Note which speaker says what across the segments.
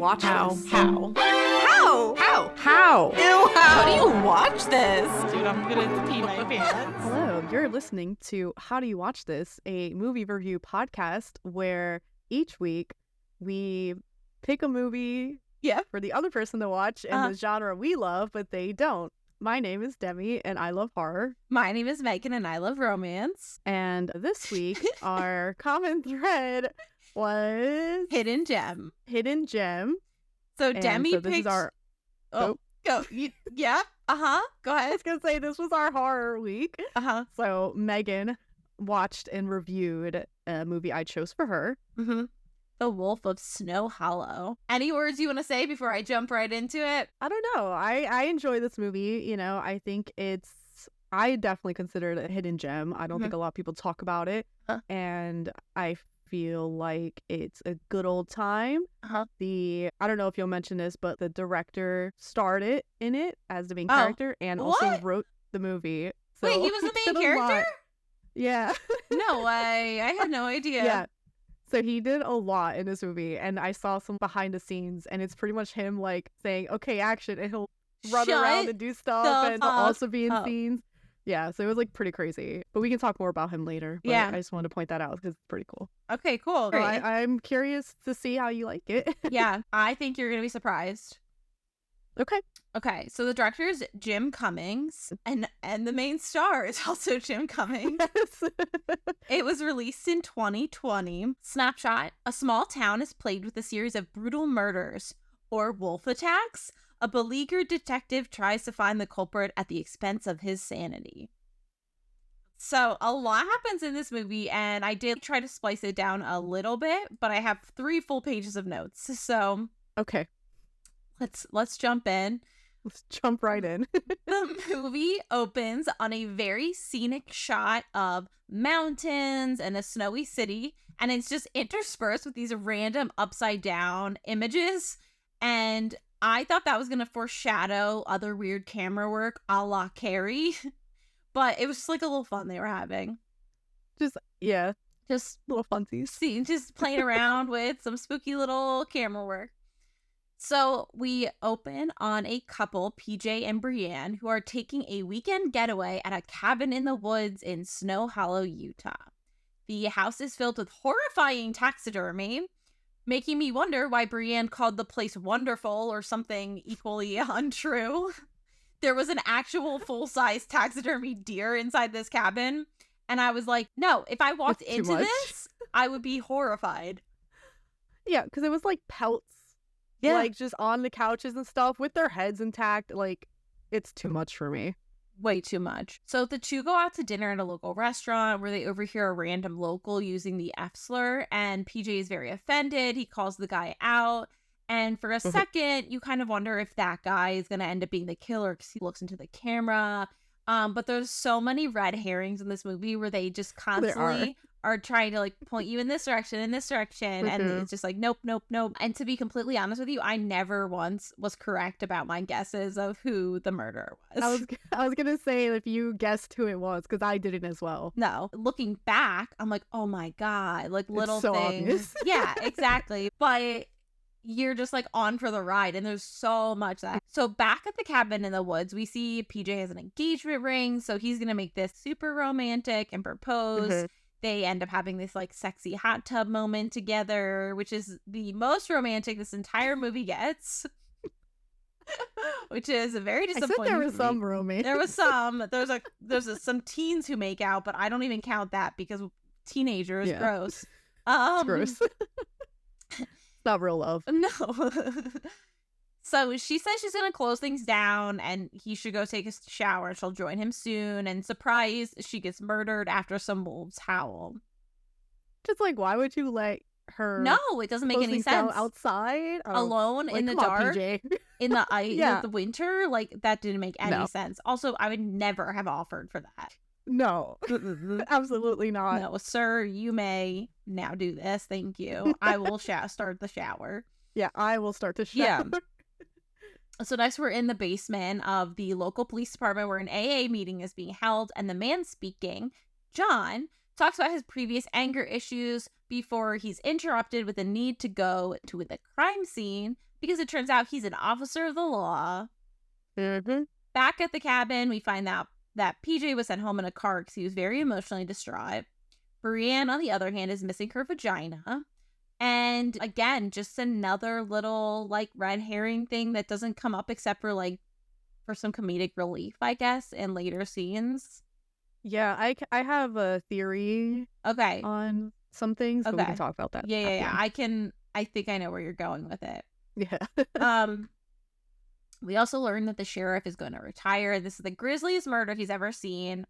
Speaker 1: watch this?
Speaker 2: How?
Speaker 1: Ew,
Speaker 2: How do you watch this? Dude, I'm gonna pee my pants.
Speaker 3: Hello, you're listening to How Do You Watch This, a movie review podcast where each week we pick a movie for the other person to watch in the genre we love, but they don't. My name is Demi, and I love horror.
Speaker 2: My name is Megan, and I love romance.
Speaker 3: And this week, our common thread was
Speaker 2: Hidden Gem.
Speaker 3: Hidden Gem.
Speaker 2: So
Speaker 3: And
Speaker 2: Demi
Speaker 3: so this
Speaker 2: picked...
Speaker 3: is our...
Speaker 2: Go. Go
Speaker 3: I
Speaker 2: ahead.
Speaker 3: was going to say, this was our horror week.
Speaker 2: Uh-huh.
Speaker 3: So Megan watched and reviewed a movie I chose for her.
Speaker 2: Mm-hmm. The Wolf of Snow Hollow. Any words you want to say before I jump right into it?
Speaker 3: I don't know. I enjoy this movie. You know, I think I definitely consider it a hidden gem. I don't think a lot of people talk about it. And I feel like it's a good old time. I don't know if you'll mention this, but the director starred in it as the main character and also wrote the movie. So
Speaker 2: Wait, he was the main character?
Speaker 3: Yeah.
Speaker 2: No way. I had no idea.
Speaker 3: Yeah. So he did a lot in this movie, and I saw some behind the scenes, and it's pretty much him like saying, "Okay, action," and he'll run around and do stuff, and he'll also be in scenes. Yeah, so it was like pretty crazy. But we can talk more about him later. But I just wanted to point that out because it's pretty cool.
Speaker 2: Okay, cool.
Speaker 3: So I'm curious to see how you like it.
Speaker 2: Yeah, I think you're gonna be surprised. Okay, so the director is Jim Cummings, and the main star is also Jim Cummings. It was released in 2020. Snapshot: a small town is plagued with a series of brutal murders or wolf attacks. A beleaguered detective tries to find the culprit at the expense of his sanity. So a lot happens in this movie, and I did try to splice it down a little bit, but I have 3 full pages of notes. So
Speaker 3: okay,
Speaker 2: let's jump in.
Speaker 3: Let's jump right in.
Speaker 2: The movie opens on a very scenic shot of mountains and a snowy city, and it's just interspersed with these random upside down images. And I thought that was going to foreshadow other weird camera work a la Carrie, but it was just like a little fun they were having.
Speaker 3: Just little funsies.
Speaker 2: Just playing around with some spooky little camera work. So we open on a couple, PJ and Brienne, who are taking a weekend getaway at a cabin in the woods in Snow Hollow, Utah. The house is filled with horrifying taxidermy, making me wonder why Brienne called the place wonderful or something equally untrue. There was an actual full-size taxidermy deer inside this cabin, and I was like, no, if I walked into this, I would be horrified.
Speaker 3: Yeah, because it was like pelts. Yeah. Like, just on the couches and stuff with their heads intact. Like, it's too much for me.
Speaker 2: Way too much. So the two go out to dinner at a local restaurant where they overhear a random local using the F slur, and PJ is very offended. He calls the guy out. And for a second, you kind of wonder if that guy is going to end up being the killer because he looks into the camera. But there's so many red herrings in this movie where they just constantly are trying to like point you in this direction, and it's just like nope. And to be completely honest with you, I never once was correct about my guesses of who the murderer was.
Speaker 3: I was gonna say if you guessed who it was, because I didn't as well.
Speaker 2: No, looking back, I'm like, oh my god, like little
Speaker 3: so
Speaker 2: things.
Speaker 3: Obvious.
Speaker 2: Yeah, exactly. But you're just like on for the ride, and there's so much that. So back at the cabin in the woods, we see PJ has an engagement ring, so he's gonna make this super romantic and propose. They end up having this like sexy hot tub moment together, which is the most romantic this entire movie gets. Which is a very disappointing.
Speaker 3: I said there was some romance.
Speaker 2: There was some. There's some teens who make out, but I don't even count that because teenagers gross.
Speaker 3: It's gross. It's not real love.
Speaker 2: No. So she says she's going to close things down and he should go take a shower. She'll join him soon. And surprise, she gets murdered after some wolves howl.
Speaker 3: Just like, why would you let her?
Speaker 2: No, it doesn't make any sense.
Speaker 3: Outside?
Speaker 2: Alone
Speaker 3: like,
Speaker 2: in the dark,
Speaker 3: PJ.
Speaker 2: In the ice, in the winter? Like, that didn't make any sense. Also, I would never have offered for that.
Speaker 3: No, absolutely not.
Speaker 2: No, sir, you may now do this. Thank you. I will start the shower.
Speaker 3: Yeah, I will start the shower.
Speaker 2: Yeah. So next we're in the basement of the local police department where an AA meeting is being held, and the man speaking, John, talks about his previous anger issues before he's interrupted with a need to go to the crime scene because it turns out he's an officer of the law. Back at the cabin, we find out that PJ was sent home in a car because he was very emotionally distraught. Brienne, on the other hand, is missing her vagina. And again, just another little like red herring thing that doesn't come up except for like for some comedic relief, I guess, in later scenes.
Speaker 3: Yeah, I have a theory on some things, but we can talk about that.
Speaker 2: Yeah. I think I know where you're going with it.
Speaker 3: Yeah.
Speaker 2: We also learned that the sheriff is going to retire. This is the grisliest murder he's ever seen.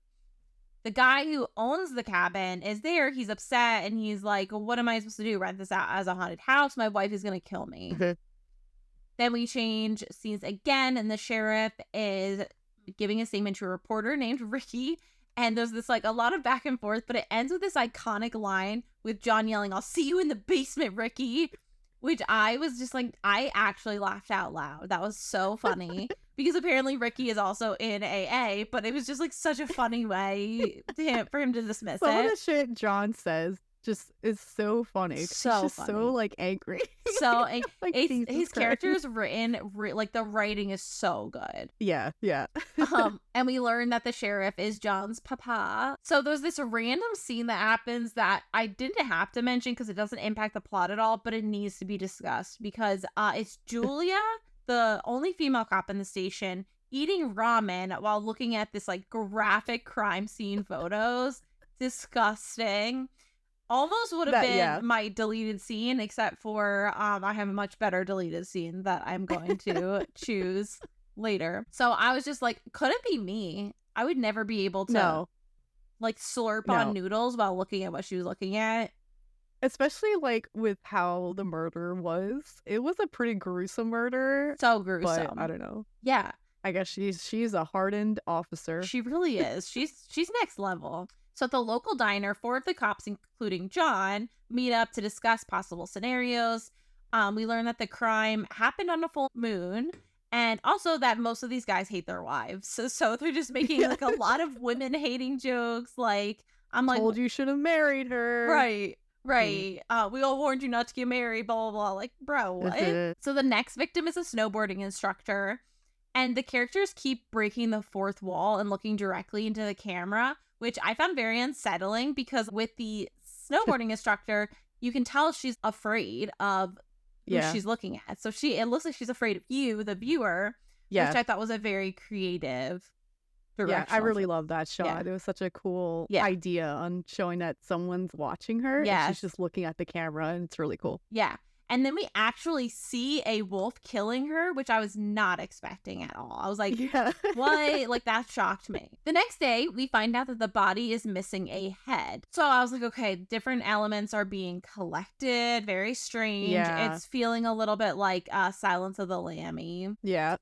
Speaker 2: The guy who owns the cabin is there. He's upset and he's like, what am I supposed to do? Rent this out as a haunted house? My wife is going to kill me. Then we change scenes again, and the sheriff is giving a statement to a reporter named Ricky. And there's this like a lot of back and forth, but it ends with this iconic line with John yelling, "I'll see you in the basement, Ricky." Which I was just like, I actually laughed out loud. That was so funny. Because apparently Ricky is also in AA, but it was just like such a funny way for him to dismiss it.
Speaker 3: Some of the shit John says just is so funny.
Speaker 2: So
Speaker 3: he's just
Speaker 2: funny.
Speaker 3: so like angry.
Speaker 2: So
Speaker 3: like,
Speaker 2: his character is written like the writing is so good.
Speaker 3: Yeah.
Speaker 2: And we learn that the sheriff is John's papa. So there's this random scene that happens that I didn't have to mention because it doesn't impact the plot at all, but it needs to be discussed because it's Julia, the only female cop in the station, eating ramen while looking at this like graphic crime scene photos. Disgusting. Almost would have been my deleted scene, except for I have a much better deleted scene that I'm going to choose later. So I was just like, could it be me? I would never be able to like slurp on noodles while looking at what she was looking at.
Speaker 3: Especially like with how the murder was. It was a pretty gruesome murder.
Speaker 2: So gruesome.
Speaker 3: But I don't know.
Speaker 2: Yeah.
Speaker 3: I guess she's a hardened officer.
Speaker 2: She really is. She's next level. So at the local diner, 4 of the cops, including John, meet up to discuss possible scenarios. We learn that the crime happened on a full moon, and also that most of these guys hate their wives. So they're just making like a lot of women hating jokes. Like, I'm like,
Speaker 3: told you should have married her.
Speaker 2: Right. We all warned you not to get married, blah, blah, blah. Like, bro, what? So the next victim is a snowboarding instructor, and the characters keep breaking the fourth wall and looking directly into the camera, which I found very unsettling because with the snowboarding instructor, you can tell she's afraid of who she's looking at. So it looks like she's afraid of you, the viewer, which I thought was a very creative direction.
Speaker 3: Yeah, I really love that shot. Yeah. It was such a cool idea on showing that someone's watching her. Yeah. She's just looking at the camera, and it's really cool.
Speaker 2: Yeah. And then we actually see a wolf killing her, which I was not expecting at all. I was like, what? Like, that shocked me. The next day, we find out that the body is missing a head. So I was like, okay, different elements are being collected. Very strange. Yeah. It's feeling a little bit like Silence of the Lambs.
Speaker 3: Yeah.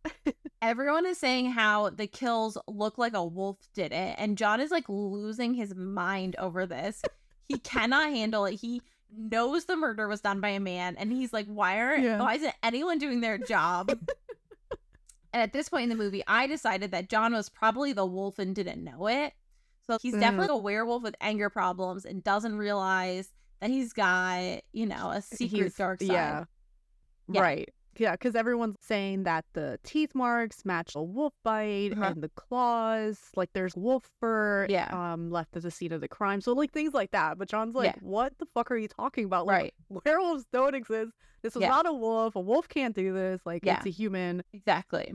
Speaker 2: Everyone is saying how the kills look like a wolf did it. And John is like losing his mind over this. He cannot handle it. He knows the murder was done by a man, and he's like, why isn't anyone doing their job? And at this point in the movie, I decided that John was probably the wolf and didn't know it. So he's definitely a werewolf with anger problems and doesn't realize that he's got, a secret dark side.
Speaker 3: Yeah. Right. Yeah, because everyone's saying that the teeth marks match a wolf bite and the claws, like there's wolf fur left at the scene of the crime. So like things like that. But John's like, what the fuck are you talking about? Like, werewolves don't exist. This was not a wolf. A wolf can't do this. Like, it's a human.
Speaker 2: Exactly.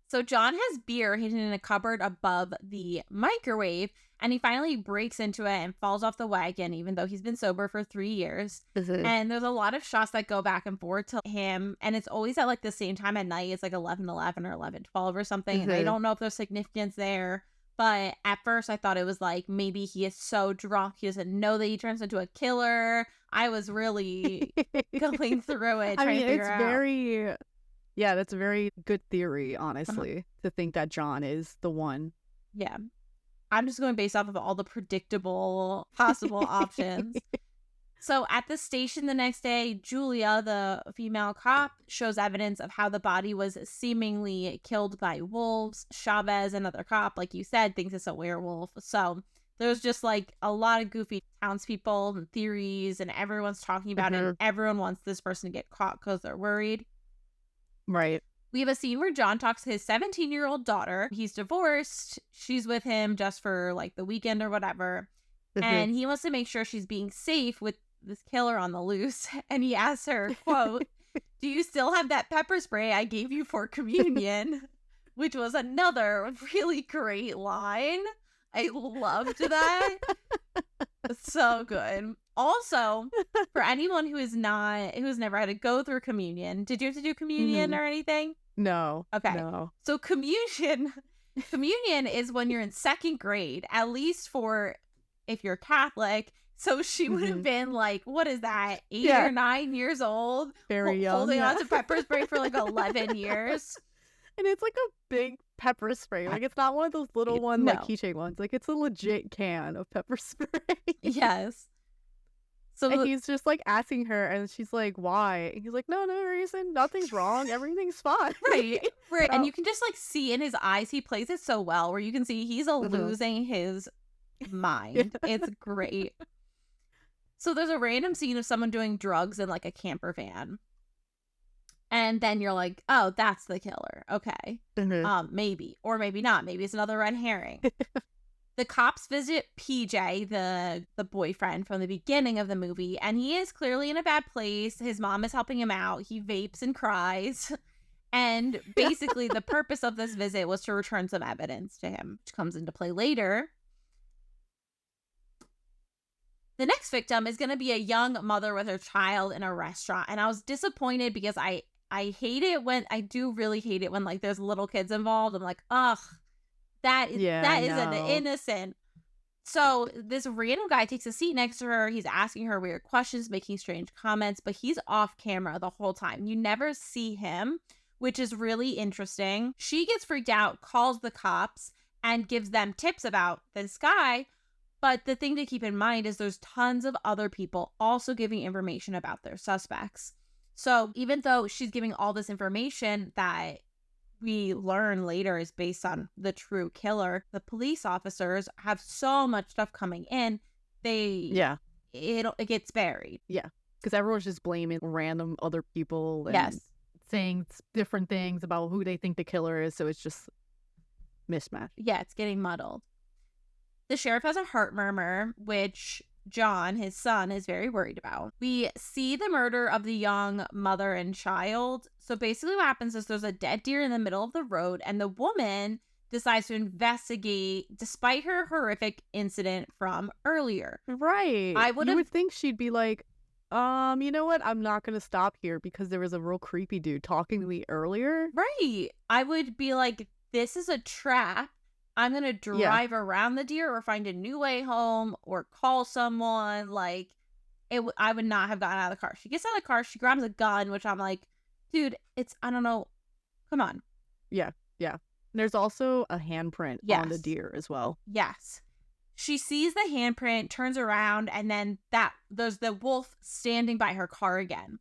Speaker 2: So John has beer hidden in a cupboard above the microwave, and he finally breaks into it and falls off the wagon, even though he's been sober for 3 years. And there's a lot of shots that go back and forth to him, and it's always at like the same time at night. It's like 11:11 or 11:12 or something, and I don't know if there's significance there. But at first I thought it was like maybe he is so drunk he doesn't know that he turns into a killer. I was really going through it trying to figure out.
Speaker 3: Yeah, that's a very good theory, honestly, to think that John is the one.
Speaker 2: Yeah. I'm just going based off of all the predictable possible options. So at the station the next day, Julia, the female cop, shows evidence of how the body was seemingly killed by wolves. Chavez, another cop, like you said, thinks it's a werewolf. So There's just like a lot of goofy townspeople and theories, and everyone's talking about it. And everyone wants this person to get caught because they're worried.
Speaker 3: Right.
Speaker 2: We have a scene where John talks to his 17-year-old daughter. He's divorced. She's with him just for like the weekend or whatever. And he wants to make sure she's being safe with this killer on the loose. And he asks her, quote, "Do you still have that pepper spray I gave you for communion?" Which was another really great line. I loved that. So good. Also, for anyone who's never had to go through communion, did you have to do communion or anything?
Speaker 3: No.
Speaker 2: Okay.
Speaker 3: No.
Speaker 2: So communion is when you're in second grade, at least for if you're Catholic. So she would have been like, what is that, 8 or 9 years old?
Speaker 3: Very young.
Speaker 2: Holding on to pepper spray for like 11 years.
Speaker 3: And it's like a big pepper spray. Like, it's not one of those little like keychain ones. Like, it's a legit can of pepper spray.
Speaker 2: Yes. So
Speaker 3: and he's just like asking her, and she's like, "Why?" And he's like, "No reason. Nothing's wrong. Everything's fine."
Speaker 2: Right. And you can just like see in his eyes, he plays it so well, where you can see he's losing his mind. It's great. So there's a random scene of someone doing drugs in like a camper van. And then you're like, oh, that's the killer. Okay. Maybe. Or maybe not. Maybe it's another red herring. The cops visit PJ, the boyfriend from the beginning of the movie, and he is clearly in a bad place. His mom is helping him out. He vapes and cries. And basically the purpose of this visit was to return some evidence to him, which comes into play later. The next victim is going to be a young mother with her child in a restaurant. And I was disappointed because I do really hate it when like there's little kids involved. I'm like, ugh. That is an innocent. So this random guy takes a seat next to her. He's asking her weird questions, making strange comments, but he's off camera the whole time. You never see him, which is really interesting. She gets freaked out, calls the cops, and gives them tips about this guy. But the thing to keep in mind is there's tons of other people also giving information about their suspects. So even though she's giving all this information that we learn later is based on the true killer, the police officers have so much stuff coming in. It gets buried.
Speaker 3: Yeah, because everyone's just blaming random other people and saying different things about who they think the killer is, so it's just mismatch.
Speaker 2: Yeah, it's getting muddled. The sheriff has a heart murmur, which John, his son, is very worried about. We see the murder of the young mother and child. So basically what happens is there's a dead deer in the middle of the road, and the woman decides to investigate despite her horrific incident from earlier.
Speaker 3: Right. You would think she'd be like, you know what? I'm not going to stop here because there was a real creepy dude talking to me earlier.
Speaker 2: Right. I would be like, this is a trap. I'm going to drive around the deer or find a new way home or call someone. Like, I would not have gotten out of the car. She gets out of the car. She grabs a gun, which I'm like, dude, I don't know. Come on.
Speaker 3: Yeah. There's also a handprint on the deer as well.
Speaker 2: Yes. She sees the handprint, turns around, and then there's the wolf standing by her car again.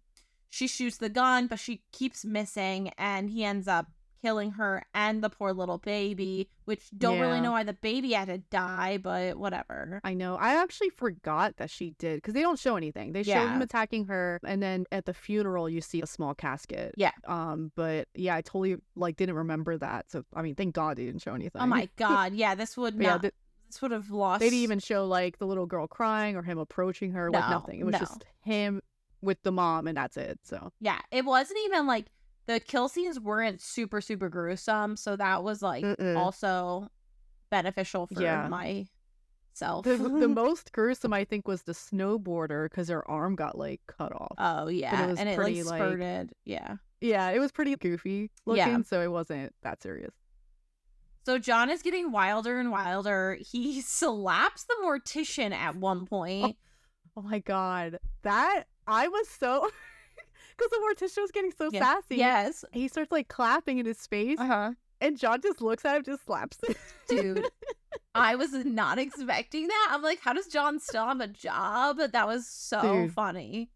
Speaker 2: She shoots the gun, but she keeps missing, and he ends up killing her and the poor little baby, which don't really know why the baby had to die, but whatever.
Speaker 3: I know. I actually forgot that she did, because they don't show anything. They show him attacking her, and then at the funeral you see a small casket.
Speaker 2: Yeah.
Speaker 3: But yeah, I totally didn't remember that. So I mean, thank God they didn't show anything.
Speaker 2: Oh my God. Yeah, this would not. This would have lost.
Speaker 3: They didn't even show like the little girl crying or him approaching her. Like nothing. It was just him with the mom, and that's it. So
Speaker 2: yeah, it wasn't even like. The kill scenes weren't super, super gruesome, so that was, like, also beneficial for myself.
Speaker 3: The most gruesome, I think, was the snowboarder, because her arm got, like, cut off.
Speaker 2: Oh, yeah, and it, like, spurted,
Speaker 3: Yeah, it was pretty goofy looking, so it wasn't that serious.
Speaker 2: So John is getting wilder and wilder. He slaps the mortician at one point.
Speaker 3: Oh my God. I was so... Because the mortician was getting so sassy.
Speaker 2: Yes.
Speaker 3: He starts like clapping in his face. And John just looks at him, just slaps him.
Speaker 2: Dude, I was not expecting that. I'm like, how does John still have a job? That was so funny.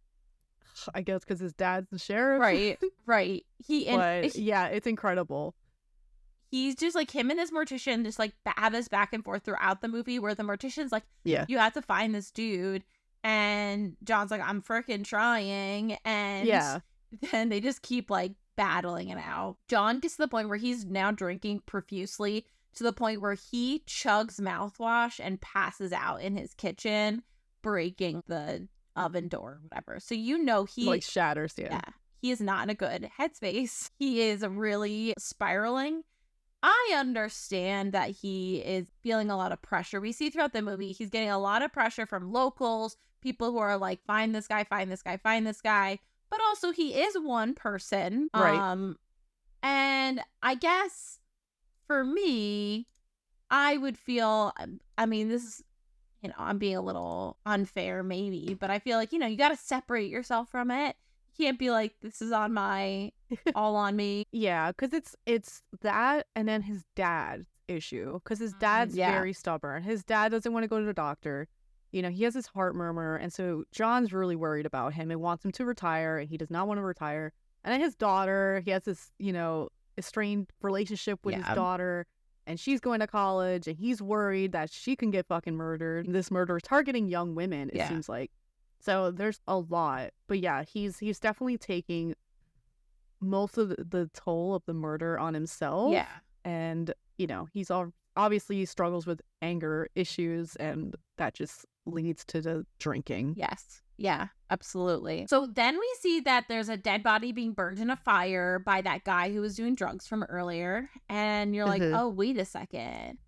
Speaker 3: I guess because his dad's the sheriff.
Speaker 2: Right.
Speaker 3: Yeah, it's incredible.
Speaker 2: he's just like, him and his mortician just like have this back and forth throughout the movie where the mortician's like, you have to find this dude. And John's like, I'm freaking trying. And then they just keep like battling it out. John gets to the point where he's now drinking profusely, to the point where he chugs mouthwash and passes out in his kitchen, breaking the oven door or whatever. So he like shatters. He is not in a good headspace. He is really spiraling. I understand that he is feeling a lot of pressure. We see throughout the movie he's getting a lot of pressure from locals, people who are like, find this guy, find this guy, find this guy. But also he is one person. Right. And I guess for me, I would feel, I mean, this is, I'm being a little unfair maybe, but I feel like, you got to separate yourself from it. You can't be like, this is on all on me. Yeah, because it's that and then his dad's issue, because his dad's very stubborn. His dad doesn't want to go to the doctor. He has his heart murmur, and so John's really worried about him and wants him to retire, and he does not want to retire. And then his daughter, he has this, estranged relationship with his daughter, and she's going to college, and he's worried that she can get fucking murdered. This murder is targeting young women, it seems like. So there's a lot. But yeah, he's definitely taking most of the toll of the murder on himself. Yeah. And, he's obviously struggles with anger issues, and that just leads to the drinking. Yes. Yeah, absolutely. So then we see that there's a dead body being burned in a fire by that guy who was doing drugs from earlier. And you're like, oh, wait a second.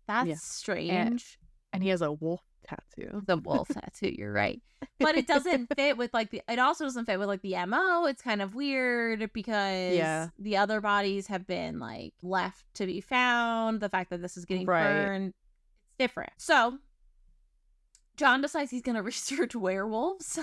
Speaker 2: That's strange. And he has a wolf tattoo. The wolf tattoo, you're right. But it doesn't fit with it also doesn't fit with the MO. It's kind of weird because the other bodies have been left to be found. The fact that this is getting burned, it's different. So John decides he's gonna research werewolves,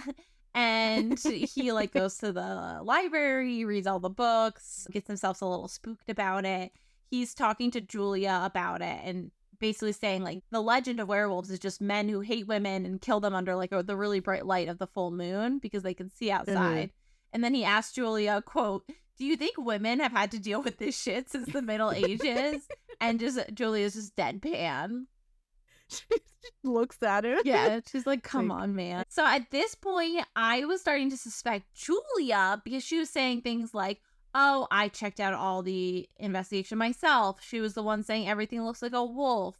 Speaker 2: and he goes to the library, reads all the books, gets himself a little spooked about it. He's talking to Julia about it and basically saying the legend of werewolves is just men who hate women and kill them under the really bright light of the full moon because they can see outside. And then he asked Julia, quote, do you think women have had to deal with this shit since the Middle Ages? And Julia's just deadpan. She looks at him. Yeah, she's like, come on, man. So at this point, I was starting to suspect Julia because she was saying things like, oh, I checked out all the investigation myself. She was the one saying everything looks like a wolf.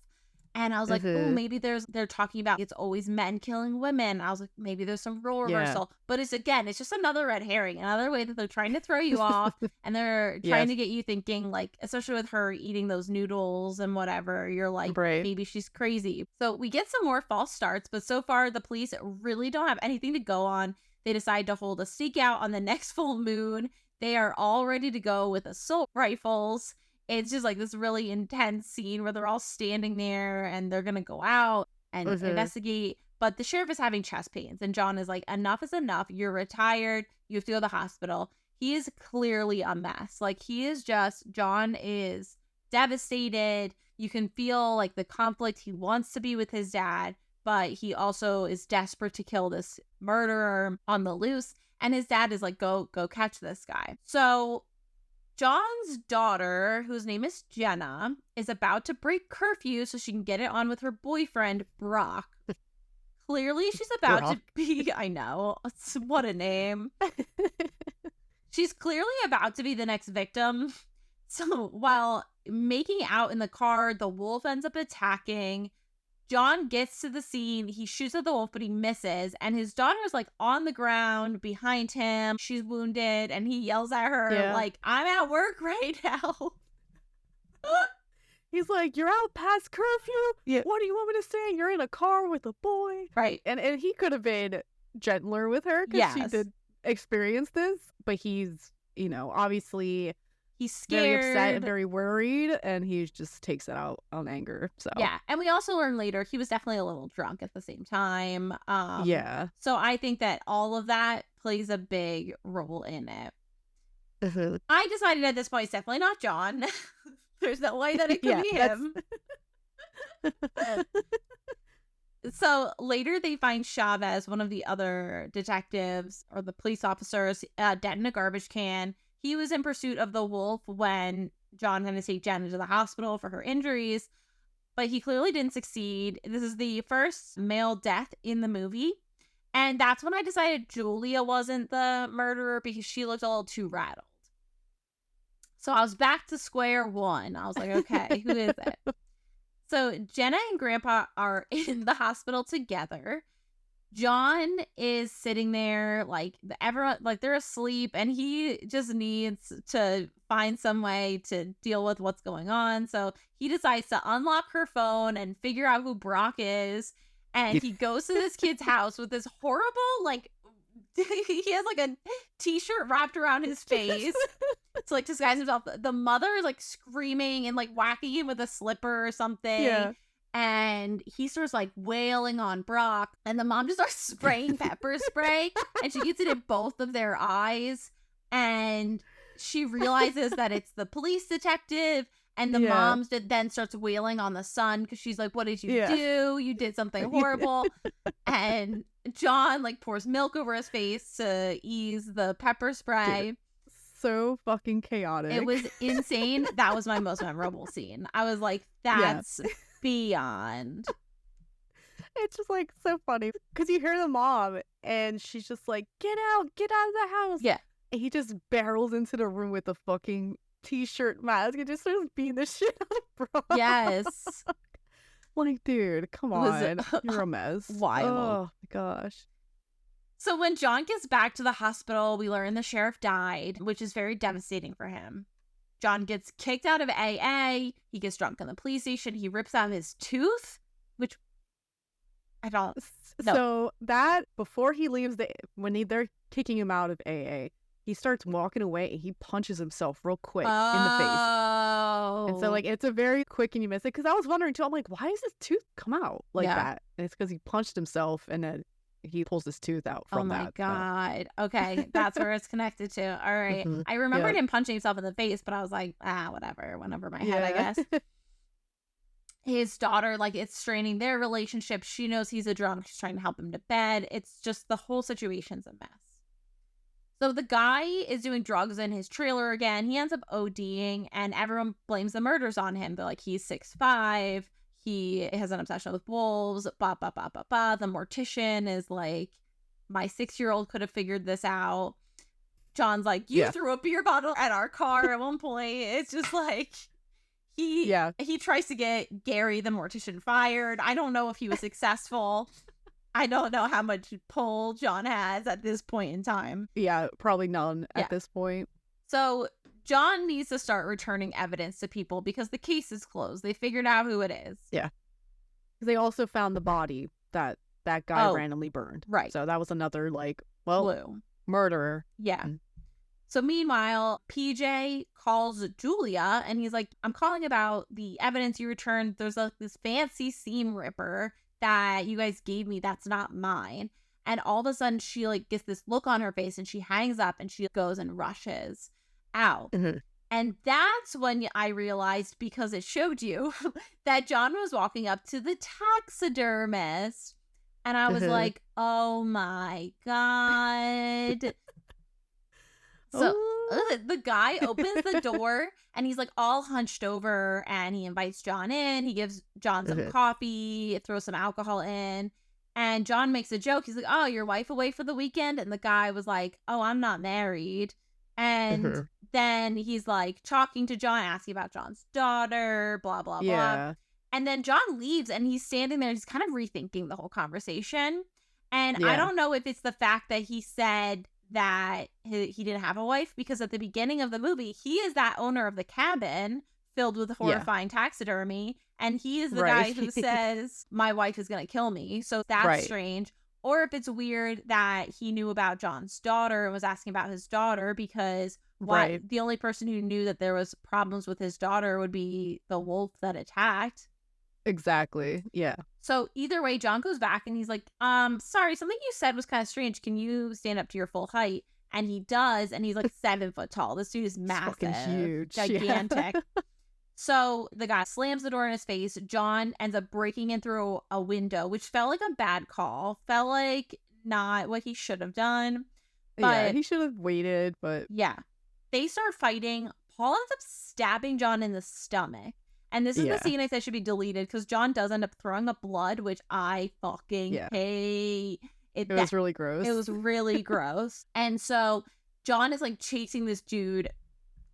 Speaker 2: And I was like, oh, maybe they're talking about it's always men killing women. I was like, maybe there's some role reversal. But it's just another red herring, another way that they're trying to throw you off. And they're trying to get you thinking, especially with her eating those noodles and whatever, you're like, maybe she's crazy. So we get some more false starts, but so far the police really don't have anything to go on. They decide to hold a sneak out on the next full moon. They are all ready to go with assault rifles. It's just this really intense scene where they're all standing there and they're going to go out and investigate. But the sheriff is having chest pains and John is like, enough is enough. You're retired. You have to go to the hospital. He is clearly a mess. John is devastated. You can feel the conflict. He wants to be with his dad, but he also is desperate to kill this murderer on the loose. And his dad is like, go catch this guy. So John's daughter, whose name is Jenna, is about to break curfew so she can get it on with her boyfriend, Brock. Clearly, she's about to be, I know, what a name. She's clearly about to be the next victim. So while making out in the car, the wolf ends up attacking. John gets to the scene. He shoots at the wolf, but he misses. And his daughter's on the ground behind him. She's wounded. And he yells at her, I'm at work right now. He's like, you're out past curfew? Yeah. What do you want me to say? You're in a car with a boy. Right. And he could have been gentler with her because she did experience this. But he's, obviously he's scared, very upset and very worried, and he just takes it out on anger. So yeah, and we also learn later he was definitely a little drunk at the same time. So I think that all of that plays a big role in it. I decided at this point it's definitely not John. There's no way that it could be him. So later they find Chavez, one of the other detectives or the police officers, dead in a garbage can. He was in pursuit of the wolf when John going to take Jenna to the hospital for her injuries, but he clearly didn't succeed. This is the first male death in the movie. And that's when I decided Julia wasn't the murderer because she looked a little too rattled. So I was back to square one. I was like, okay, who is it? So Jenna and Grandpa are in the hospital together. John is sitting there everyone they're asleep, and he just needs to find some way to deal with what's going on. So he decides to unlock her phone and figure out who Brock is. And he goes to this kid's house with this horrible, he has a t-shirt wrapped around his face to disguise himself. The mother is screaming and whacking him with a slipper or something.
Speaker 3: Yeah.
Speaker 2: And he starts wailing on Brock, and the mom just starts spraying pepper spray, and she gets it in both of their eyes, and she realizes that it's the police detective, and the mom then starts wailing on the son because she's like, what did you do? You did something horrible. And John pours milk over his face to ease the pepper spray.
Speaker 3: Dude, so fucking chaotic.
Speaker 2: It was insane. That was my most memorable scene. I was like, that's beyond.
Speaker 3: It's just so funny because you hear the mom and she's just like, get out of the house.
Speaker 2: Yeah.
Speaker 3: And he just barrels into the room with a fucking t-shirt mask and just starts beating the shit out of Brock.
Speaker 2: Yes.
Speaker 3: Dude, come on. You're a mess.
Speaker 2: Wild.
Speaker 3: Oh my gosh.
Speaker 2: So when John gets back to the hospital, we learn the sheriff died, which is very devastating for him. John gets kicked out of AA. He gets drunk in the police station. He rips out his tooth, which I don't know.
Speaker 3: So that, before he leaves, they're kicking him out of AA, he starts walking away and he punches himself real quick in the face. And so it's a very quick and you miss it. Because I was wondering too, I'm like, why does his tooth come out that? And it's because he punched himself and then he pulls his tooth out from that.
Speaker 2: Oh my God. Okay. That's where it's connected to. All right. Mm-hmm. I remembered him punching himself in the face, but I was like, whatever. Went over my head, I guess. His daughter, it's straining their relationship. She knows he's a drunk. She's trying to help him to bed. It's just the whole situation's a mess. So the guy is doing drugs in his trailer again. He ends up ODing, and everyone blames the murders on him. They're like, he's 6'5". He has an obsession with wolves, The mortician is like, my 6-year-old could have figured this out. John's like, you threw a beer bottle at our car at one point. It's just he tries to get Gary, the mortician, fired. I don't know if he was successful. I don't know how much pull John has at this point in time.
Speaker 3: Yeah, probably none at this point.
Speaker 2: So John needs to start returning evidence to people because the case is closed. They figured out who it is.
Speaker 3: Yeah. They also found the body that guy randomly burned.
Speaker 2: Right.
Speaker 3: So that was another
Speaker 2: clue.
Speaker 3: Murderer.
Speaker 2: Yeah. So meanwhile, PJ calls Julia and he's like, I'm calling about the evidence you returned. There's this fancy seam ripper that you guys gave me that's not mine. And all of a sudden she gets this look on her face and she hangs up and she goes and rushes out. Mm-hmm. And that's when I realized, because it showed you, that John was walking up to the taxidermist. And I was like, oh my God. So the guy opens the door and he's all hunched over and he invites John in. He gives John some coffee, throws some alcohol in. And John makes a joke. He's like, oh, your wife away for the weekend? And the guy was like, oh, I'm not married. And then he's talking to John, asking about John's daughter, blah, blah, blah. And then John leaves and he's standing there. He's kind of rethinking the whole conversation. And I don't know if it's the fact that he said that he didn't have a wife, because at the beginning of the movie, he is that owner of the cabin filled with horrifying taxidermy. And he is the guy who says, my wife is going to kill me. So that's strange. Or if it's weird that he knew about John's daughter and was asking about his daughter, because the only person who knew that there was problems with his daughter would be the wolf that attacked.
Speaker 3: Exactly. Yeah.
Speaker 2: So either way, John goes back and he's like, sorry, something you said was kind of strange. Can you stand up to your full height? And he does. And he's 7 foot tall. This dude is massive.
Speaker 3: Fucking huge.
Speaker 2: Gigantic. Yeah. So the guy slams the door in his face. John ends up breaking in through a window, which felt like a bad call. Felt like not what he should have done. But
Speaker 3: he should have waited, but...
Speaker 2: Yeah. They start fighting. Paul ends up stabbing John in the stomach. And this is the scene I said should be deleted because John does end up throwing up blood, which I fucking hate.
Speaker 3: It was really gross.
Speaker 2: It was really gross. And so John is like chasing this dude.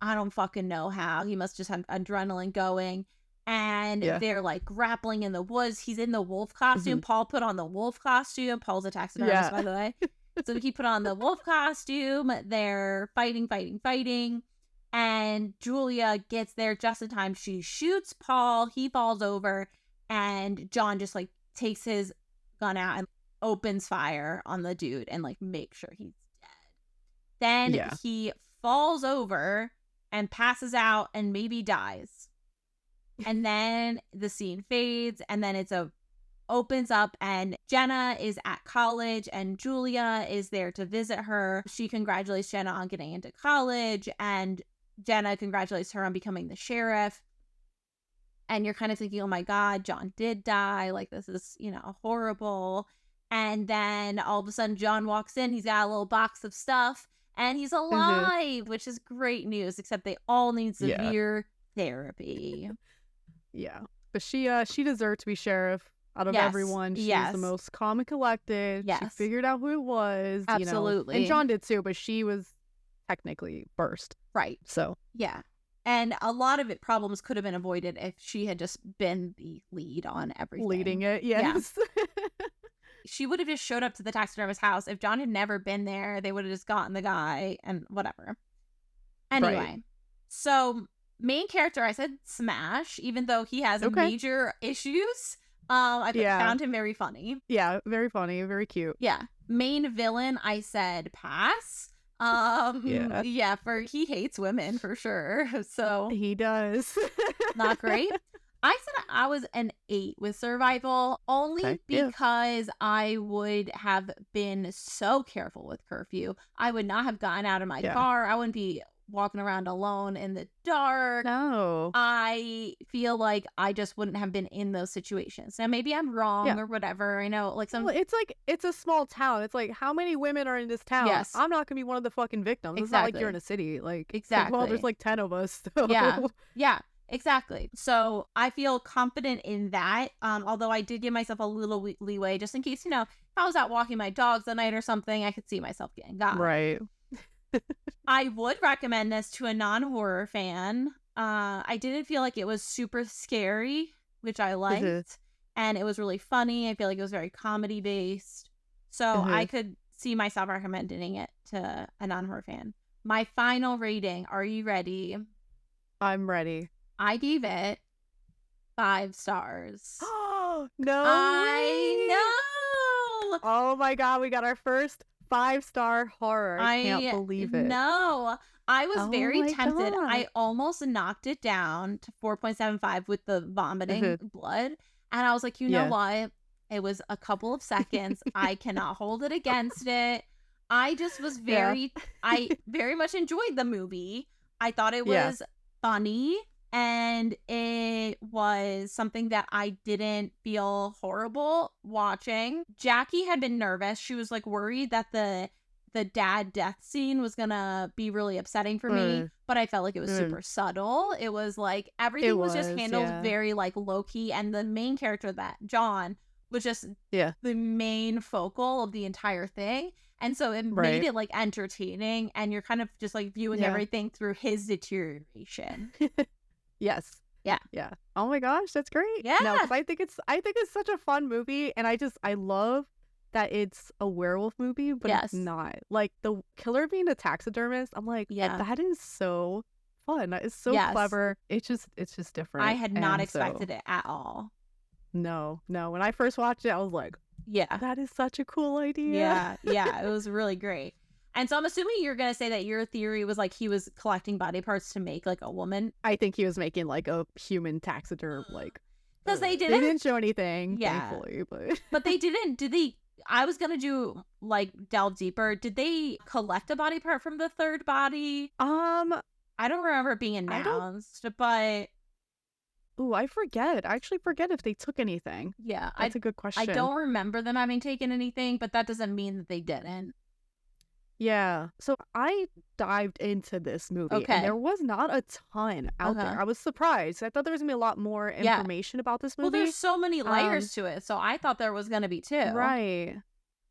Speaker 2: I don't fucking know how. He must just have adrenaline going. And they're like grappling in the woods. He's in the wolf costume. Paul put on the wolf costume. Paul's a taxidermist, by the way. So he put on the wolf costume. They're fighting. And Julia gets there just in time. She shoots Paul. He falls over. And John just like takes his gun out and opens fire on the dude and like makes sure he's dead. Then he falls over and passes out and maybe dies. And then the scene fades and then opens up and Jenna is at college and Julia is there to visit her. She congratulates Jenna on getting into college and Jenna congratulates her on becoming the sheriff. And you're kind of thinking, oh my God, John did die. Like, this is, horrible. And then all of a sudden John walks in. He's got a little box of stuff and he's alive, which is great news, except they all need severe therapy.
Speaker 3: Yeah. But she deserved to be sheriff out of everyone. She was the most calm and collected. She figured out who it was.
Speaker 2: Absolutely.
Speaker 3: And John did too, but she was technically first.
Speaker 2: Right.
Speaker 3: So.
Speaker 2: Yeah. And a lot of problems could have been avoided if she had just been the lead on everything.
Speaker 3: Leading it, yes.
Speaker 2: Yeah. She would have just showed up to the taxidermist's house. If John had never been there, they would have just gotten the guy and whatever. Anyway, so main character, I said smash, even though he has major issues. I found him very funny.
Speaker 3: Yeah, very funny, very cute.
Speaker 2: Yeah. Main villain, I said pass. For he hates women for sure. So
Speaker 3: he does.
Speaker 2: Not great. I said I was an 8 with survival only because I would have been so careful with curfew. I would not have gotten out of my car. I wouldn't be walking around alone in the dark.
Speaker 3: No.
Speaker 2: I feel like I just wouldn't have been in those situations. Now maybe I'm wrong or whatever. I know
Speaker 3: it's a small town. It's like, how many women are in this town?
Speaker 2: Yes.
Speaker 3: I'm not gonna be one of the fucking victims. It's not like you're in a city. Like,
Speaker 2: exactly.
Speaker 3: Well, there's like 10 of us. So.
Speaker 2: Yeah. Exactly. So I feel confident in that. Although I did give myself a little leeway just in case, if I was out walking my dogs at night or something, I could see myself getting got.
Speaker 3: Right.
Speaker 2: I would recommend this to a non-horror fan. I didn't feel like it was super scary, which I liked. And it was really funny. I feel like it was very comedy based. So I could see myself recommending it to a non-horror fan. My final rating. Are you ready?
Speaker 3: I'm ready.
Speaker 2: I gave it 5 stars.
Speaker 3: Oh, no
Speaker 2: I know.
Speaker 3: Oh my God, we got our first 5-star horror. I can't believe it.
Speaker 2: No, I was very tempted. God. I almost knocked it down to 4.75 with the vomiting blood. And I was like, you know what? It was a couple of seconds. I cannot hold it against it. I just was I very much enjoyed the movie. I thought it was funny. And it was something that I didn't feel horrible watching. Jackie had been nervous. She was like worried that the dad death scene was gonna be really upsetting for me, but I felt like it was super subtle. It was like everything was just handled very like low key, and the main character, that John, was just the main focal of the entire thing. And so it made it like entertaining, and you're kind of just like viewing everything through his deterioration.
Speaker 3: Yes.
Speaker 2: Yeah.
Speaker 3: Yeah. Oh my gosh, that's great.
Speaker 2: Yeah.
Speaker 3: No, because I think it's such a fun movie, and I love that it's a werewolf movie, but it's not. Like, the killer being a taxidermist, I'm like, that is so fun. That is so clever. It's just different.
Speaker 2: I had not expected it at all.
Speaker 3: No. When I first watched it, I was like, that is such a cool idea.
Speaker 2: Yeah. It was really great. And so I'm assuming you're going to say that your theory was like he was collecting body parts to make like a woman.
Speaker 3: I think he was making like a human taxiderm, like.
Speaker 2: Because they didn't
Speaker 3: show anything, thankfully.
Speaker 2: But they didn't. I was going to delve deeper. Did they collect a body part from the third body? I don't remember it being announced, but.
Speaker 3: Ooh, I forget. I actually forget if they took anything.
Speaker 2: Yeah.
Speaker 3: That's a good question.
Speaker 2: I don't remember them having taken anything, but that doesn't mean that they didn't.
Speaker 3: Yeah. So I dived into this movie and
Speaker 2: Okay.
Speaker 3: there was not a ton out there.
Speaker 2: Uh-huh.
Speaker 3: I was surprised. I thought there was gonna be a lot more
Speaker 2: Yeah.
Speaker 3: information about this
Speaker 2: Well,
Speaker 3: movie.
Speaker 2: there's so many
Speaker 3: Um,
Speaker 2: layers to it, so I thought there was gonna be too.
Speaker 3: right.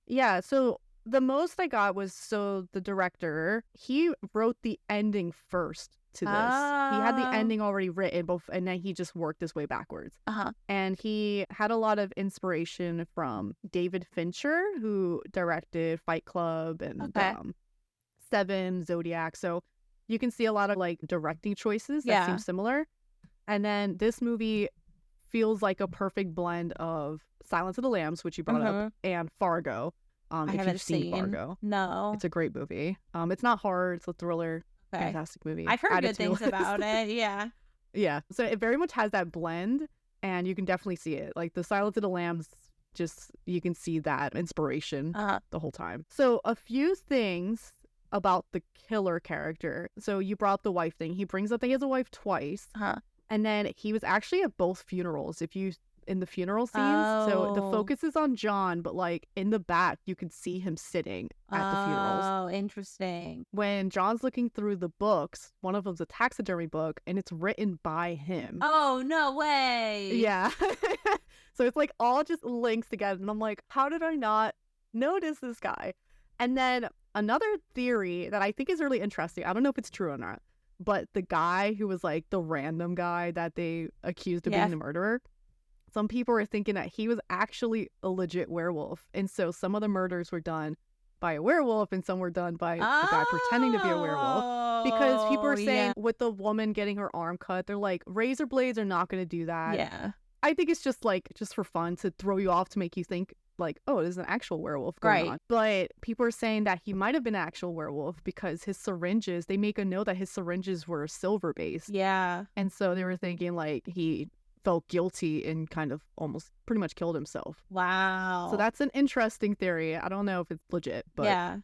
Speaker 3: Yeah, so the most I got was so the director, he wrote the ending first to this. He had the
Speaker 2: Oh.
Speaker 3: ending already written and then he just worked his way backwards.
Speaker 2: Uh-huh.
Speaker 3: And he had a lot of inspiration from David Fincher, who directed Fight Club and
Speaker 2: Okay.
Speaker 3: Seven, Zodiac. So you can see a lot of like directing choices that seem
Speaker 2: Yeah.
Speaker 3: similar. And then this movie feels like a perfect blend of Silence of the Lambs, which you brought up,
Speaker 2: Mhm.
Speaker 3: and Fargo.
Speaker 2: I
Speaker 3: If
Speaker 2: haven't
Speaker 3: you've seen
Speaker 2: seen.
Speaker 3: Fargo,
Speaker 2: No.
Speaker 3: it's a great movie. It's not horror; it's a thriller.
Speaker 2: Okay.
Speaker 3: Fantastic movie.
Speaker 2: I've heard
Speaker 3: Add it
Speaker 2: good
Speaker 3: to your
Speaker 2: things about
Speaker 3: list.
Speaker 2: it. Yeah.
Speaker 3: Yeah, so it very much has that blend, and you can definitely see it. Like the Silence of the Lambs, just you can see that inspiration
Speaker 2: Uh-huh.
Speaker 3: the whole time. So a few things about the killer character. So you brought up the wife thing. He brings up that he has a wife twice.
Speaker 2: Uh-huh.
Speaker 3: And then he was actually at both funerals. If you in the funeral scenes, so the
Speaker 2: Oh.
Speaker 3: focus is on John, but like in the back, you can see him sitting at the funerals.
Speaker 2: Oh, interesting.
Speaker 3: When John's looking through the books, one of them's a taxidermy book, and it's written by him.
Speaker 2: Oh, no way.
Speaker 3: Yeah. So it's like all just links together, and I'm like, how did I not notice this guy? And then another theory that I think is really interesting. I don't know if it's true or not, but the guy who was like the random guy that they accused of
Speaker 2: Yeah.
Speaker 3: being the murderer, some people were thinking that he was actually a legit werewolf. And so some of the murders were done by a werewolf and some were done by the guy pretending to be a werewolf. Because people are saying with the woman getting her arm cut, they're like, razor blades are not going to do that.
Speaker 2: Yeah.
Speaker 3: I think it's just like, just for fun to throw you off to make you think like, oh, there's an actual werewolf going on. But people are saying that he might have been an actual werewolf because his syringes, they make a note that his syringes were silver based.
Speaker 2: Yeah.
Speaker 3: And so they were thinking like he felt guilty and kind of almost pretty much killed himself.
Speaker 2: Wow.
Speaker 3: So that's an interesting theory. I don't know if it's legit, but
Speaker 2: yeah.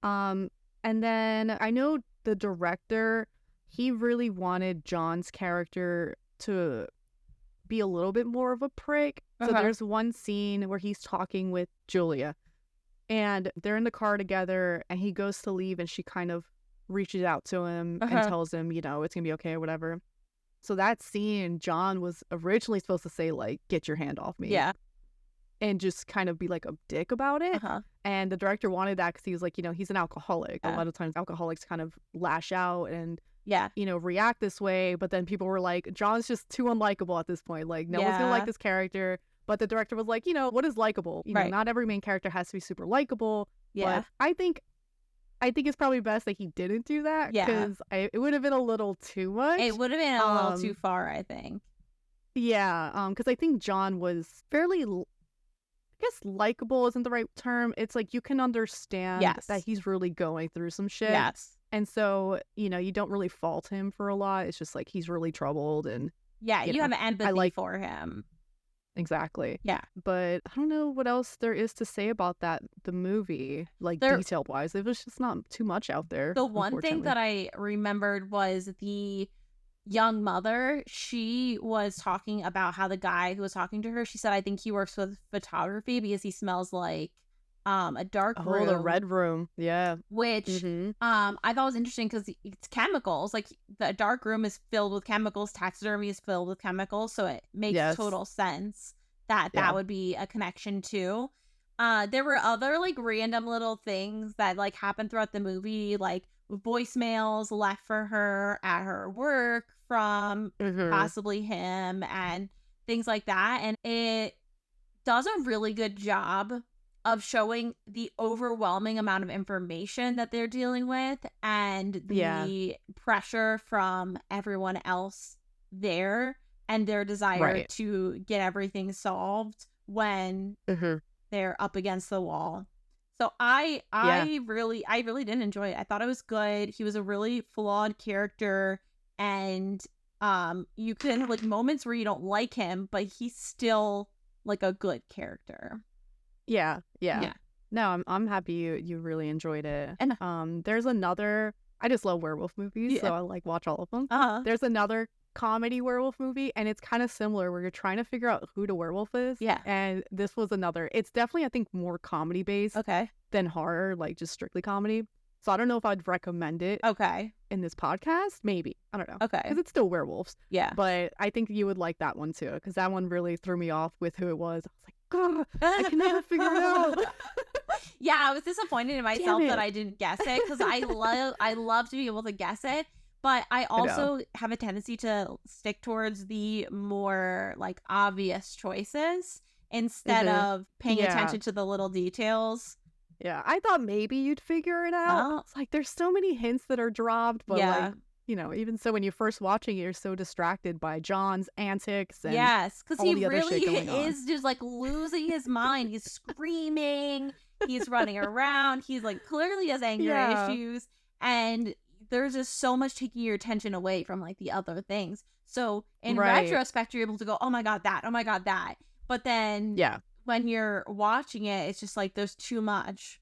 Speaker 3: and then I know the director, he really wanted John's character to be a little bit more of a prick. So there's one scene where he's talking with Julia and they're in the car together and he goes to leave and she kind of reaches out to him and tells him, you know, it's gonna be okay or whatever. So that scene, John was originally supposed to say like, get your hand off me.
Speaker 2: Yeah.
Speaker 3: And just kind of be like a dick about it. And the director wanted that because he was like, you know, he's an alcoholic. A lot of times alcoholics kind of lash out and, you know, react this way. But then people were like, John's just too unlikable at this point. Like, no one's going to like this character. But the director was like, you know, what is likable? You know, not every main character has to be super likable. But I think it's probably best that he didn't do that. Because it would have been a little too much.
Speaker 2: It would have been a little too far, I think.
Speaker 3: Yeah. Because I think John was fairly... I guess likable isn't the right term. It's like you can understand that he's really going through some shit. And so, you know, you don't really fault him for a lot. It's just like he's really troubled and
Speaker 2: you have empathy for him.
Speaker 3: Exactly.
Speaker 2: Yeah.
Speaker 3: But I don't know what else there is to say about the movie, like detailed wise. It was just not too much out there.
Speaker 2: The one thing that I remembered was the young mother. She was talking about how the guy who was talking to her, she said, I think he works with photography because he smells like a dark room.
Speaker 3: The red room. Yeah.
Speaker 2: Which I thought was interesting because it's chemicals. Like the dark room is filled with chemicals, taxidermy is filled with chemicals, so it makes total sense that would be a connection too. There were other like random little things that like happened throughout the movie, like voicemails left for her at her work from possibly him and things like that. And it does a really good job of showing the overwhelming amount of information that they're dealing with and the pressure from everyone else there and their desire to get everything solved when they're up against the wall. So I really did enjoy it. I thought it was good. He was a really flawed character, and you can have like moments where you don't like him, but he's still like a good character.
Speaker 3: Yeah. No, I'm happy you really enjoyed it. And there's another. I just love werewolf movies, so I like watch all of them. There's another comedy werewolf movie, and it's kind of similar where you're trying to figure out who the werewolf is. And this was another. It's definitely, I think, more comedy based than horror, like just strictly comedy. So I don't know if I'd recommend it
Speaker 2: Okay.
Speaker 3: in this podcast. Maybe. I don't know.
Speaker 2: Okay.
Speaker 3: Because it's still werewolves.
Speaker 2: Yeah.
Speaker 3: But I think you would like that one too. Because that one really threw me off with who it was. I was like, God, I can never figure it out.
Speaker 2: Yeah, I was disappointed in myself that I didn't guess it because I love to be able to guess it. But I also have a tendency to stick towards the more like obvious choices instead of paying attention to the little details.
Speaker 3: Yeah, I thought maybe you'd figure it out. It's like there's so many hints that are dropped, but like, you know, even so when you're first watching it, you're so distracted by John's antics and
Speaker 2: because he really is just like losing his mind. He's screaming, he's running around, he's like clearly has anger issues, and there's just so much taking your attention away from like the other things. So in retrospect, you're able to go, oh my god, that. But then when you're watching it, it's just like there's too much.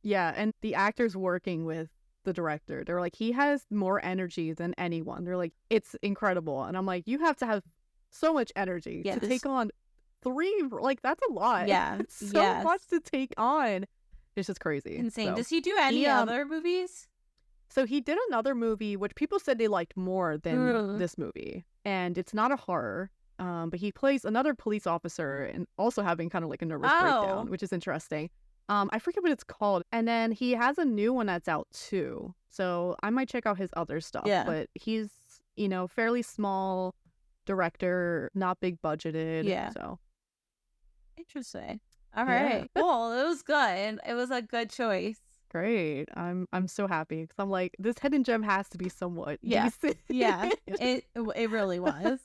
Speaker 3: Yeah, and the actors working with the director, they're like, he has more energy than anyone. They're like, it's incredible. And I'm like, you have to have so much energy to take on 3, like that's a lot.
Speaker 2: Yeah.
Speaker 3: So much to take on. It's just crazy.
Speaker 2: Insane.
Speaker 3: So,
Speaker 2: does he do any other movies?
Speaker 3: So he did another movie, which people said they liked more than this movie. And it's not a horror. But he plays another police officer and also having kind of like a nervous breakdown, which is interesting. I forget what it's called. And then he has a new one that's out too. So I might check out his other stuff. Yeah. But he's, you know, fairly small director, not big budgeted. Yeah. So
Speaker 2: interesting. All right. Cool. It was good. It was a good choice.
Speaker 3: Great. I'm so happy because I'm like, this hidden gem has to be somewhat decent.
Speaker 2: Yeah. It really was.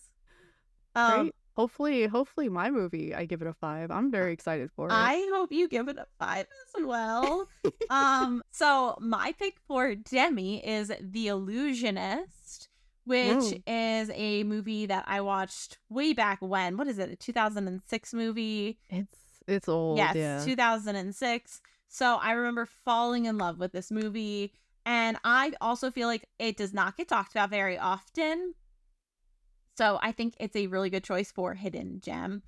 Speaker 3: Great. Hopefully my movie I give it a 5. I'm very excited for it.
Speaker 2: I hope you give it a 5 as well. So my pick for Demi is The Illusionist, which is a movie that I watched way back when. What is it? A 2006 movie?
Speaker 3: It's old.
Speaker 2: Yes, 2006. So I remember falling in love with this movie, and I also feel like it does not get talked about very often. So I think it's a really good choice for Hidden Gem.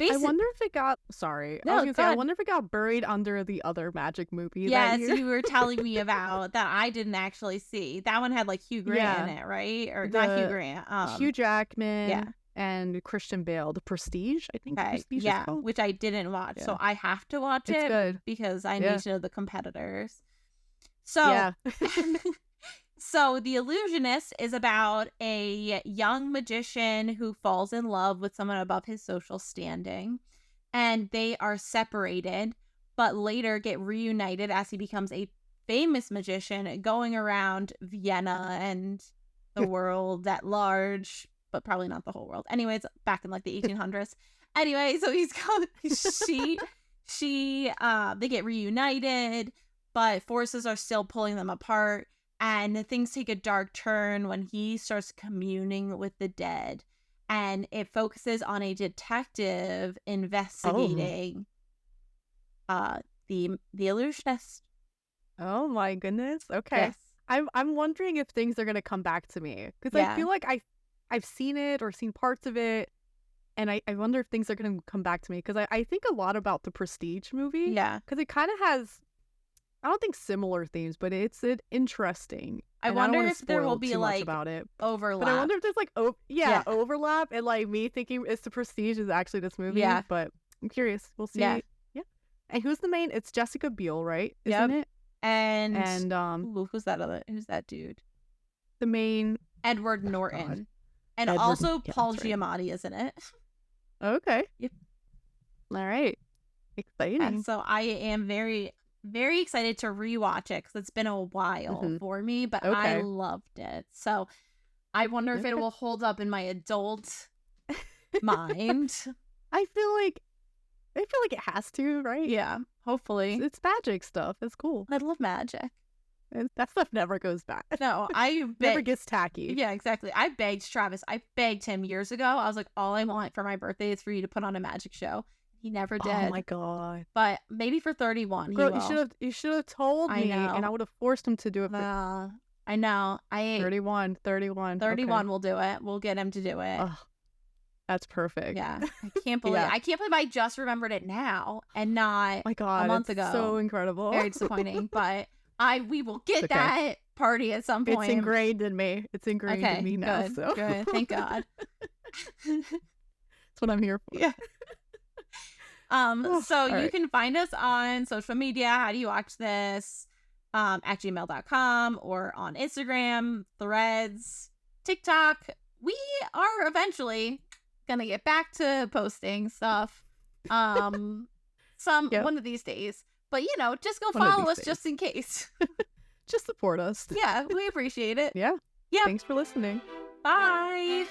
Speaker 3: I wonder if it got... Sorry. I wonder if it got buried under the other Magic movie.
Speaker 2: Yes, you were telling me about that I didn't actually see. That one had like Hugh Grant in it, right? Or not Hugh Grant.
Speaker 3: Hugh Jackman and Christian Bale. The Prestige, I think. Prestige is called.
Speaker 2: Which I didn't watch. So I have to watch it
Speaker 3: good.
Speaker 2: Because I need to know the competitors. So... So The Illusionist is about a young magician who falls in love with someone above his social standing, and they are separated, but later get reunited as he becomes a famous magician going around Vienna and the world at large, but probably not the whole world. Anyways, back in like the 1800s. Anyway, so they get reunited, but forces are still pulling them apart. And things take a dark turn when he starts communing with the dead. And it focuses on a detective investigating the illusionist.
Speaker 3: Oh my goodness. Okay. Yes. I'm wondering if things are gonna come back to me. Because I feel like I've seen it or seen parts of it. And I wonder if things are gonna come back to me. Because I think a lot about the Prestige movie.
Speaker 2: Yeah.
Speaker 3: Because it kind of has... I don't think similar themes, but it's interesting.
Speaker 2: I wonder if there will be like
Speaker 3: about it.
Speaker 2: Overlap.
Speaker 3: But I wonder if there's like overlap and like me thinking it's the Prestige is actually this movie. Yeah. But I'm curious. We'll see. Yeah. And who's the main? It's Jessica Biel, right? Isn't it?
Speaker 2: And who's that dude?
Speaker 3: The main
Speaker 2: Edward Norton. And also Paul Giamatti is in it.
Speaker 3: Okay.
Speaker 2: Yep.
Speaker 3: All right. Exciting.
Speaker 2: And so I am very excited to rewatch it because it's been a while for me, but I loved it. So I wonder if it will hold up in my adult mind.
Speaker 3: I feel like it has to, right?
Speaker 2: Yeah, hopefully.
Speaker 3: It's magic stuff. It's cool.
Speaker 2: I love magic.
Speaker 3: That stuff never goes bad.
Speaker 2: No,
Speaker 3: never gets tacky.
Speaker 2: Yeah, exactly. I begged Travis. I begged him years ago. I was like, all I want for my birthday is for you to put on a magic show. He never did.
Speaker 3: Oh my god!
Speaker 2: But maybe for 31,
Speaker 3: Girl,
Speaker 2: he will.
Speaker 3: You should have told me, and I would have forced him to do it.
Speaker 2: I know.
Speaker 3: 31.
Speaker 2: 31 will do it. We'll get him to do it.
Speaker 3: Oh, that's perfect.
Speaker 2: Yeah, I can't believe. I can't believe I just remembered it now and not
Speaker 3: my god,
Speaker 2: a month ago.
Speaker 3: So incredible.
Speaker 2: Very disappointing, but We will get that party at some point.
Speaker 3: It's ingrained in me. It's ingrained in me now.
Speaker 2: Good,
Speaker 3: so
Speaker 2: good. Thank God.
Speaker 3: That's what I'm here for.
Speaker 2: Yeah. So you
Speaker 3: right.
Speaker 2: can find us on social media. How do you watch this? At gmail.com or on Instagram, Threads, TikTok. We are eventually gonna get back to posting stuff. One of these days. But just go follow us just in case.
Speaker 3: Just support us.
Speaker 2: Yeah, we appreciate it.
Speaker 3: Yeah.
Speaker 2: Yeah.
Speaker 3: Thanks for listening.
Speaker 2: Bye.